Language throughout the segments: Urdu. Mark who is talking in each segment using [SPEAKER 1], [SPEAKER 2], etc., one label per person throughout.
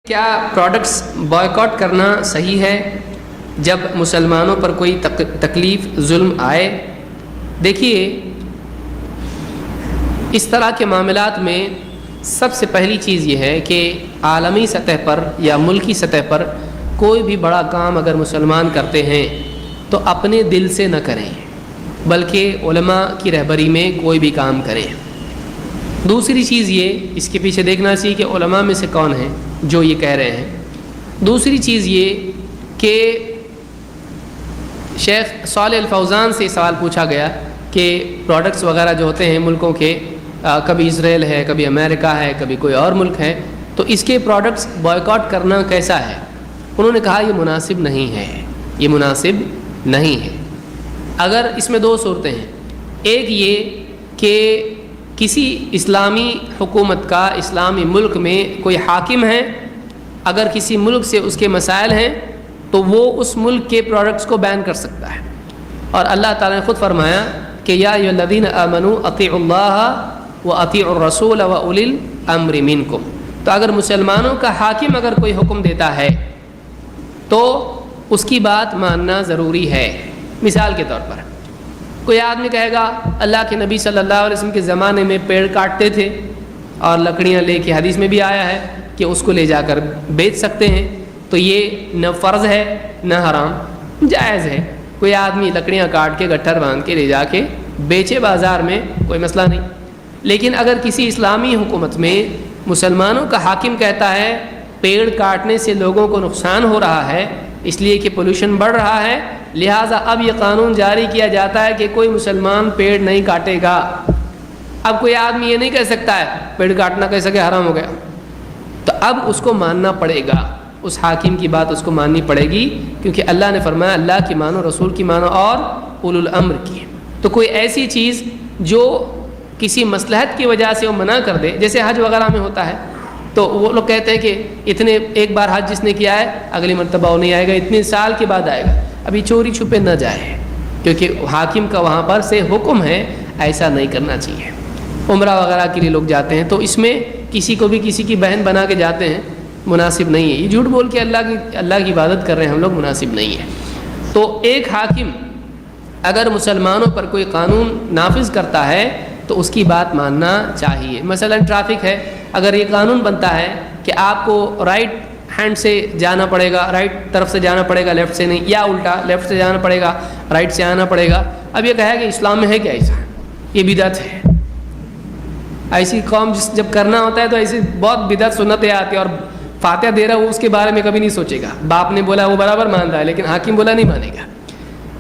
[SPEAKER 1] کیا پروڈکٹس بائیکاٹ کرنا صحیح ہے جب مسلمانوں پر کوئی تکلیف ظلم آئے؟ دیکھیے، اس طرح کے معاملات میں سب سے پہلی چیز یہ ہے کہ عالمی سطح پر یا ملکی سطح پر کوئی بھی بڑا کام اگر مسلمان کرتے ہیں تو اپنے دل سے نہ کریں، بلکہ علماء کی رہبری میں کوئی بھی کام کریں۔ دوسری چیز یہ، اس کے پیچھے دیکھنا چاہیے کہ علماء میں سے کون ہیں جو یہ کہہ رہے ہیں۔ دوسری چیز یہ کہ شیخ صالح الفوزان سے سوال پوچھا گیا کہ پروڈکٹس وغیرہ جو ہوتے ہیں ملکوں کے، کبھی اسرائیل ہے، کبھی امریکہ ہے، کبھی کوئی اور ملک ہے، تو اس کے پروڈکٹس بائیکاٹ کرنا کیسا ہے؟ انہوں نے کہا یہ مناسب نہیں ہے، یہ مناسب نہیں ہے۔ اگر اس میں دو صورتیں ہیں، ایک یہ کہ کسی اسلامی حکومت کا اسلامی ملک میں کوئی حاکم ہے، اگر کسی ملک سے اس کے مسائل ہیں تو وہ اس ملک کے پروڈکٹس کو بین کر سکتا ہے، اور اللہ تعالیٰ نے خود فرمایا کہ یا ایھا الذین آمنوا اطیعوا اللہ واطیعوا الرسول واولی الامر منکم۔ تو اگر مسلمانوں کا حاکم اگر کوئی حکم دیتا ہے تو اس کی بات ماننا ضروری ہے۔ مثال کے طور پر کوئی آدمی کہے گا اللہ کے نبی صلی اللہ علیہ وسلم کے زمانے میں پیڑ کاٹتے تھے اور لکڑیاں لے کے، حدیث میں بھی آیا ہے کہ اس کو لے جا کر بیچ سکتے ہیں، تو یہ نہ فرض ہے نہ حرام، جائز ہے۔ کوئی آدمی لکڑیاں کاٹ کے گٹھر باندھ کے لے جا کے بیچے بازار میں، کوئی مسئلہ نہیں۔ لیکن اگر کسی اسلامی حکومت میں مسلمانوں کا حاکم کہتا ہے پیڑ کاٹنے سے لوگوں کو نقصان ہو رہا ہے اس لیے کہ پولوشن بڑھ رہا ہے، لہٰذا اب یہ قانون جاری کیا جاتا ہے کہ کوئی مسلمان پیڑ نہیں کاٹے گا۔ اب کوئی آدمی یہ نہیں کہہ سکتا ہے پیڑ کاٹنا کیسا کہ حرام ہو گیا، تو اب اس کو ماننا پڑے گا، اس حاکم کی بات اس کو ماننی پڑے گی، کیونکہ اللہ نے فرمایا اللہ کی مانو، رسول کی مانو اور اولو الامر کی۔ تو کوئی ایسی چیز جو کسی مصلحت کی وجہ سے وہ منع کر دے، جیسے حج وغیرہ میں ہوتا ہے، تو وہ لوگ کہتے ہیں کہ اتنے ایک بار حج جس نے کیا ہے اگلی مرتبہ وہ نہیں آئے گا، اتنے سال کے بعد آئے گا۔ ابھی چوری چھپے نہ جائے، کیونکہ حاکم کا وہاں پر سے حکم ہے، ایسا نہیں کرنا چاہیے۔ عمرہ وغیرہ کے لیے لوگ جاتے ہیں تو اس میں کسی کو بھی کسی کی بہن بنا کے جاتے ہیں، مناسب نہیں ہے۔ یہ جھوٹ بول کے اللہ کی عبادت کر رہے ہیں ہم لوگ، مناسب نہیں ہے۔ تو ایک حاکم اگر مسلمانوں پر کوئی قانون نافذ کرتا ہے تو اس کی بات ماننا چاہیے۔ مثلا ٹریفک ہے، اگر یہ قانون بنتا ہے کہ آپ کو رائٹ ہینڈ سے جانا پڑے گا، رائٹ طرف سے جانا پڑے گا، لیفٹ سے نہیں، یا الٹا لیفٹ سے جانا پڑے گا رائٹ سے آنا پڑے گا، اب یہ کہے کہ اسلام میں ہے کیا ایسا؟ یہ بدعت ہے۔ ایسی قوم جب کرنا ہوتا ہے تو ایسی بہت بدعت سنتیں آتی ہیں، اور فاتحہ دے رہا وہ اس کے بارے میں کبھی نہیں سوچے گا، باپ نے بولا وہ برابر مان رہا ہے لیکن حاکم بولا نہیں مانے گا۔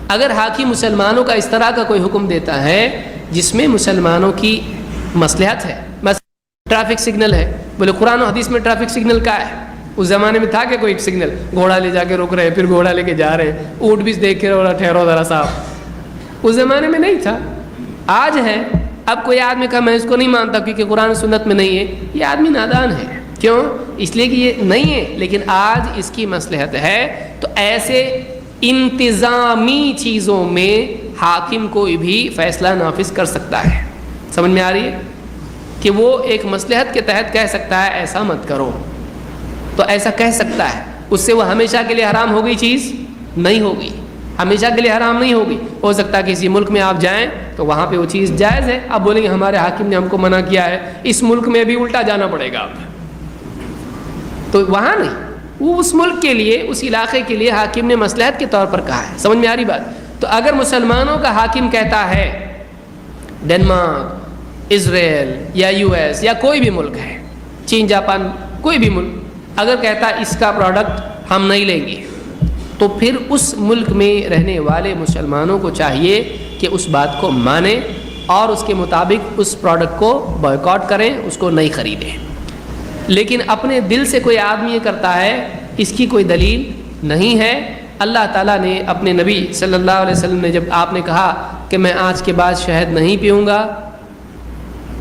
[SPEAKER 1] اگر حاکم مسلمانوں کا اس طرح کا کوئی حکم دیتا ہے جس میں مسلمانوں کی مصلحت ہے، ٹریفک سگنل ہے، بولے قرآن و حدیث میں ٹریفک سگنل کا ہے، اس زمانے میں تھا کہ کوئی سگنل، گھوڑا لے جا کے روک رہے ہیں، پھر گھوڑا لے کے جا رہے ہیں، اونٹ بھی دیکھ کے ٹھہرو ذرا صاحب، اس زمانے میں نہیں تھا، آج ہے۔ اب کوئی آدمی کہا میں اس کو نہیں مانتا کیونکہ قرآن و سنت میں نہیں ہے، یہ آدمی نادان ہے۔ کیوں؟ اس لیے کہ یہ نہیں ہے، لیکن آج اس کی مصلحت ہے۔ تو ایسے انتظامی چیزوں میں حاکم کوئی بھی فیصلہ نافذ کر سکتا ہے۔ سمجھ میں آ رہی ہے کہ وہ ایک مصلحت کے تحت کہہ سکتا ہے ایسا مت کرو، تو ایسا کہہ سکتا ہے، اس سے وہ ہمیشہ کے لیے حرام ہو گئی چیز نہیں ہوگی، ہمیشہ کے لیے حرام نہیں ہوگی۔ ہو سکتا ہے کسی ملک میں آپ جائیں تو وہاں پہ وہ چیز جائز ہے، آپ بولیں گے ہمارے حاکم نے ہم کو منع کیا ہے، اس ملک میں بھی الٹا جانا پڑے گا آپ، تو وہاں نہیں، وہ اس ملک کے لیے، اس علاقے کے لیے حاکم نے مصلحت کے طور پر کہا ہے۔ سمجھ میں آ رہی بات؟ تو اگر مسلمانوں کا حاکم کہتا ہے، ڈنمارک، اسرائیل یا US یا کوئی بھی ملک ہے، چین، جاپان، کوئی بھی ملک اگر کہتا ہے اس کا پروڈکٹ ہم نہیں لیں گے، تو پھر اس ملک میں رہنے والے مسلمانوں کو چاہیے کہ اس بات کو مانیں اور اس کے مطابق اس پروڈکٹ کو بائیکاٹ کریں، اس کو نہیں خریدیں۔ لیکن اپنے دل سے کوئی آدمی یہ کرتا ہے، اس کی کوئی دلیل نہیں ہے۔ اللہ تعالیٰ نے اپنے نبی صلی اللہ علیہ وسلم نے، جب آپ نے کہا کہ میں آج کے بعد شہد نہیں پیوں گا،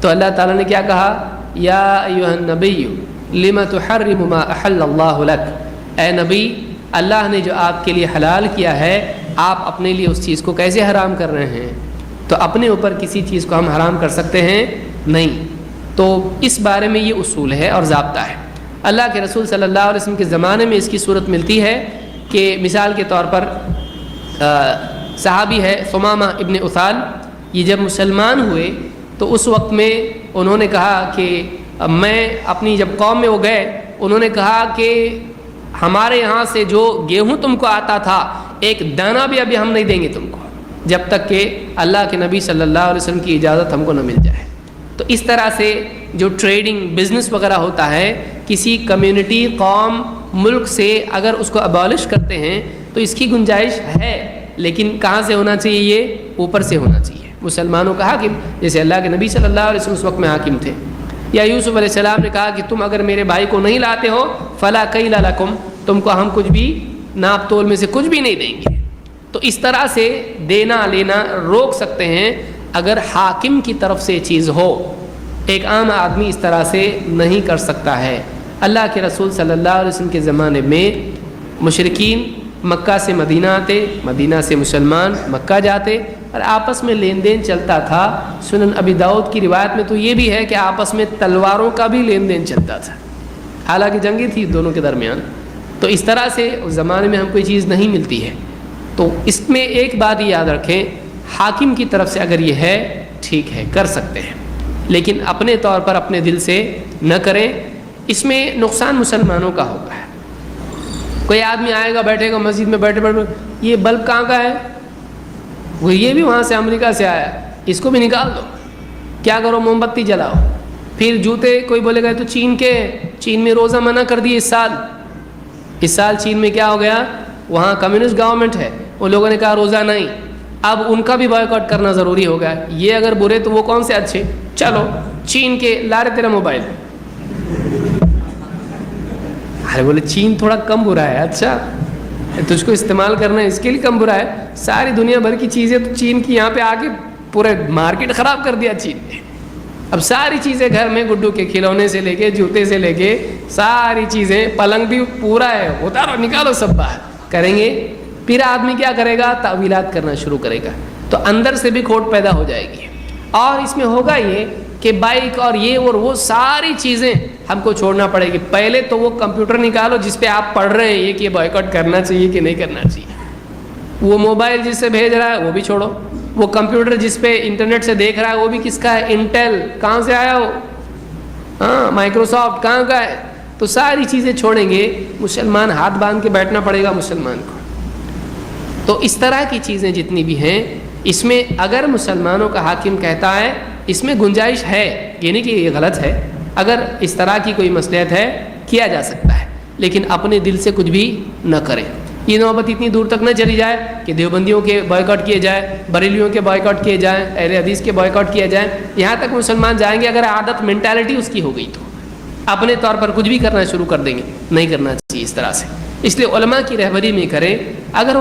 [SPEAKER 1] تو اللہ تعالیٰ نے کیا کہا؟ یا ایھا النبی لم تحرم ما احل اللہ لک، اے نبی اللہ نے جو آپ کے لیے حلال کیا ہے آپ اپنے لیے اس چیز کو کیسے حرام کر رہے ہیں؟ تو اپنے اوپر کسی چیز کو ہم حرام کر سکتے ہیں؟ نہیں۔ تو اس بارے میں یہ اصول ہے اور ضابطہ ہے۔ اللہ کے رسول صلی اللہ علیہ وسلم کے زمانے میں اس کی صورت ملتی ہے کہ مثال کے طور پر صحابی ہے ثمامہ ابن اثال، یہ جب مسلمان ہوئے تو اس وقت میں انہوں نے کہا کہ میں اپنی جب قوم میں وہ گئے، انہوں نے کہا کہ ہمارے یہاں سے جو گیہوں تم کو آتا تھا ایک دانہ بھی ابھی ہم نہیں دیں گے تم کو جب تک کہ اللہ کے نبی صلی اللہ علیہ وسلم کی اجازت ہم کو نہ مل جائے۔ تو اس طرح سے جو ٹریڈنگ بزنس وغیرہ ہوتا ہے، کسی کمیونٹی، قوم، ملک سے اگر اس کو ابالش کرتے ہیں تو اس کی گنجائش ہے، لیکن کہاں سے ہونا چاہیے؟ یہ اوپر سے ہونا چاہیے، مسلمانوں کا حاکم، جیسے اللہ کے نبی صلی اللہ علیہ وسلم اس وقت میں حاکم تھے۔ یا یوسف علیہ السلام نے کہا کہ تم اگر میرے بھائی کو نہیں لاتے ہو فلا کیل لکم، تم کو ہم کچھ بھی ناپ تول میں سے کچھ بھی نہیں دیں گے۔ تو اس طرح سے دینا لینا روک سکتے ہیں اگر حاکم کی طرف سے چیز ہو، ایک عام آدمی اس طرح سے نہیں کر سکتا ہے۔ اللہ کے رسول صلی اللہ علیہ وسلم کے زمانے میں مشرکین مکہ سے مدینہ آتے، مدینہ سے مسلمان مکہ جاتے اور آپس میں لین دین چلتا تھا۔ سنن ابی داؤد کی روایت میں تو یہ بھی ہے کہ آپس میں تلواروں کا بھی لین دین چلتا تھا، حالانکہ جنگیں تھی دونوں کے درمیان۔ تو اس طرح سے اس زمانے میں ہم کوئی چیز نہیں ملتی ہے۔ تو اس میں ایک بات یاد رکھیں، حاکم کی طرف سے اگر یہ ہے ٹھیک ہے، کر سکتے ہیں، لیکن اپنے طور پر اپنے دل سے نہ کریں، اس میں نقصان مسلمانوں کا ہوگا۔ کوئی آدمی آئے گا، بیٹھے گا مسجد میں، بیٹھے یہ بلب کہاں کا ہے؟ وہ یہ بھی وہاں سے امریکہ سے آیا، اس کو بھی نکال دو۔ کیا کرو؟ موم بتی جلاؤ۔ پھر جوتے کوئی بولے گا تو چین کے، چین میں روزہ منع کر دیے اس سال چین میں کیا ہو گیا؟ وہاں کمیونسٹ گورنمنٹ ہے، ان لوگوں نے کہا روزہ نہیں، اب ان کا بھی بائیکاٹ کرنا ضروری ہو گیا۔ یہ اگر برے تو وہ کون سے اچھے؟ چلو چین کے لا رہے تیرا موبائل، ارے بولے چین تھوڑا کم برا ہے، اچھا تجھ کو استعمال کرنا ہے اس کے لیے کم برا ہے؟ ساری دنیا بھر کی چیزیں تو چین کی یہاں پہ آ کے پورے مارکیٹ خراب کر دیا چین نے۔ اب ساری چیزیں گھر میں، گڈو کے کھلونے سے لے کے جوتے سے لے کے ساری چیزیں، پلنگ بھی پورا ہے، اتارو نکالو سب باہر کریں گے۔ پھر آدمی کیا کرے گا؟ تعویلات کرنا شروع کرے گا، تو اندر سے بھی کھوٹ پیدا ہو جائے گی۔ اور اس میں ہوگا یہ کہ بائک اور یہ اور وہ ساری چیزیں ہم کو چھوڑنا پڑے گی۔ پہلے تو وہ کمپیوٹر نکالو جس پہ آپ پڑھ رہے ہیں یہ کہ بائیکاٹ کرنا چاہیے کہ نہیں کرنا چاہیے۔ وہ موبائل جس سے بھیج رہا ہے وہ بھی چھوڑو، وہ کمپیوٹر جس پہ انٹرنیٹ سے دیکھ رہا ہے وہ بھی کس کا ہے؟ انٹیل، کہاں سے آیا ہو؟ ہاں مائکروسافٹ کہاں کا ہے؟ تو ساری چیزیں چھوڑیں گے، مسلمان ہاتھ باندھ کے بیٹھنا پڑے گا مسلمان کو۔ تو اس طرح کی چیزیں جتنی بھی ہیں، اس میں اگر مسلمانوں کا حاکم کہتا ہے اس میں گنجائش ہے، یہ نہیں کہ یہ غلط ہے، اگر اس طرح کی کوئی مصلحت ہے کیا جا سکتا ہے، لیکن اپنے دل سے کچھ بھی نہ کریں۔ یہ نوبت اتنی دور تک نہ چلی جائے کہ دیوبندیوں کے بائیکاٹ کیے جائے، بریلیوں کے بائیکاٹ کیے جائیں، اہل حدیث کے بائیکاٹ کیا جائیں، یہاں تک مسلمان جائیں گے اگر عادت مینٹالٹی اس کی ہو گئی تو اپنے طور پر کچھ بھی کرنا شروع کر دیں گے، نہیں کرنا چاہیے اس طرح سے۔ اس لیے علماء کی رہبری میں کریں۔ اگر